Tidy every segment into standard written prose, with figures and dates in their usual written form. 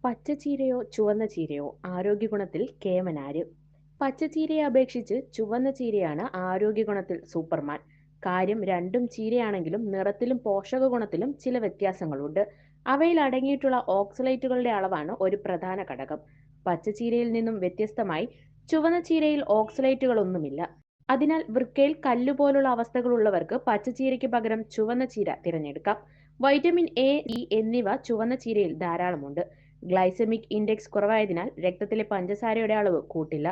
പച്ചച്ചീരയോ ചുവന്ന ചീരയോ ആരോഗ്യഗുണത്തിൽ കേമനാര്? പച്ചച്ചീരയെ അപേക്ഷിച്ച് ചുവന്ന ചീരയാണ് ആരോഗ്യഗുണത്തിൽ സൂപ്പർമാൻ. കാര്യം രണ്ടും ചീരയാണെങ്കിലും നിറത്തിലും പോഷക ഗുണത്തിലും ചില വ്യത്യാസങ്ങളുണ്ട്. അവയിൽ അടങ്ങിയിട്ടുള്ള ഓക്സലേറ്റുകളുടെ അളവാണ് ഒരു പ്രധാന ഘടകം. പച്ചച്ചീരയിൽ നിന്നും വ്യത്യസ്തമായി ചുവന്ന ചീരയിൽ ഓക്സലേറ്റുകളൊന്നുമില്ല. അതിനാൽ വൃക്കയിൽ കല്ലുപോലുള്ള അവസ്ഥകളുള്ളവർക്ക് പച്ചച്ചീരയ്ക്ക് പകരം ചുവന്ന ചീര തിരഞ്ഞെടുക്കാം. വൈറ്റമിൻ എ, ഇ എന്നിവ ചുവന്ന ചീരയിൽ ധാരാളമുണ്ട്. ഗ്ലൈസെമിക് ഇൻഡെക്സ് കുറവായതിനാൽ രക്തത്തിലെ പഞ്ചസാരയുടെ അളവ് കൂട്ടില്ല.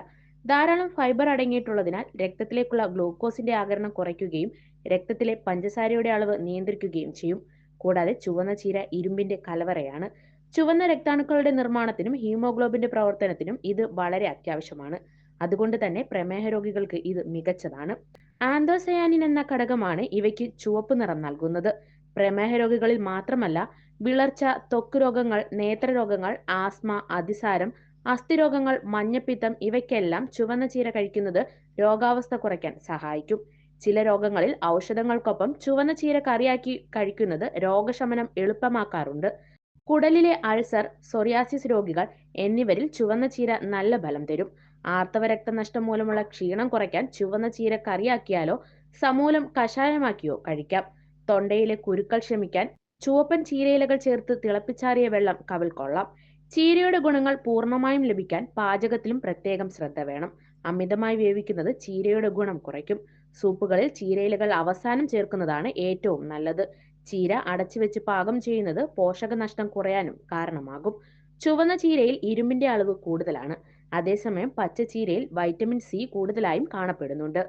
ധാരാളം ഫൈബർ അടങ്ങിയിട്ടുള്ളതിനാൽ രക്തത്തിലേക്കുള്ള ഗ്ലൂക്കോസിന്റെ ആഗിരണം കുറയ്ക്കുകയും രക്തത്തിലെ പഞ്ചസാരയുടെ അളവ് നിയന്ത്രിക്കുകയും ചെയ്യും. കൂടാതെ ചുവന്ന ചീര ഇരുമ്പിന്റെ കലവറയാണ്. ചുവന്ന രക്താണുക്കളുടെ നിർമ്മാണത്തിനും ഹീമോഗ്ലോബിന്റെ പ്രവർത്തനത്തിനും ഇത് വളരെ അത്യാവശ്യമാണ്. അതുകൊണ്ട് തന്നെ പ്രമേഹ രോഗികൾക്ക് ഇത് മികച്ചതാണ്. ആന്തോസയാനിൻ എന്ന ഘടകമാണ് ഇവയ്ക്ക് ചുവപ്പ് നിറം നൽകുന്നത്. പ്രമേഹ രോഗികളിൽ മാത്രമല്ല, വിളർച്ച, ത്വക്ക് രോഗങ്ങൾ, നേത്രരോഗങ്ങൾ, ആസ്മ, അതിസാരം, അസ്ഥിരോഗങ്ങൾ, മഞ്ഞപ്പിത്തം ഇവയ്ക്കെല്ലാം ചുവന്ന ചീര കഴിക്കുന്നത് രോഗാവസ്ഥ കുറയ്ക്കാൻ സഹായിക്കും. ചില രോഗങ്ങളിൽ ഔഷധങ്ങൾക്കൊപ്പം ചുവന്ന ചീര കറിയാക്കി കഴിക്കുന്നത് രോഗശമനം എളുപ്പമാക്കാറുണ്ട്. കുടലിലെ അൾസർ, സൊറിയാസിസ് രോഗികൾ എന്നിവരിൽ ചുവന്ന ചീര നല്ല ഫലം തരും. ആർത്തവ രക്തനഷ്ടം മൂലമുള്ള ക്ഷീണം കുറയ്ക്കാൻ ചുവന്ന ചീര കറിയാക്കിയാലോ സമൂലം കഷായമാക്കിയോ കഴിക്കാം. തൊണ്ടയിലെ കുരുക്കൾ ശമിക്കാൻ ചുവപ്പൻ ചീരയിലകൾ ചേർത്ത് തിളപ്പിച്ചാറിയ വെള്ളം കവിൾ കൊള്ളാം. ചീരയുടെ ഗുണങ്ങൾ പൂർണ്ണമായും ലഭിക്കാൻ പാചകത്തിലും പ്രത്യേകം ശ്രദ്ധ വേണം. അമിതമായി വേവിക്കുന്നത് ചീരയുടെ ഗുണം കുറയ്ക്കും. സൂപ്പുകളിൽ ചീരയിലകൾ അവസാനം ചേർക്കുന്നതാണ് ഏറ്റവും നല്ലത്. ചീര അടച്ചുവെച്ച് പാകം ചെയ്യുന്നത് പോഷകനഷ്ടം കുറയാനും കാരണമാകും. ചുവന്ന ചീരയിൽ ഇരുമ്പിന്റെ അളവ് കൂടുതലാണ്. അതേസമയം പച്ചച്ചീരയിൽ വൈറ്റമിൻ സി കൂടുതലായും കാണപ്പെടുന്നുണ്ട്.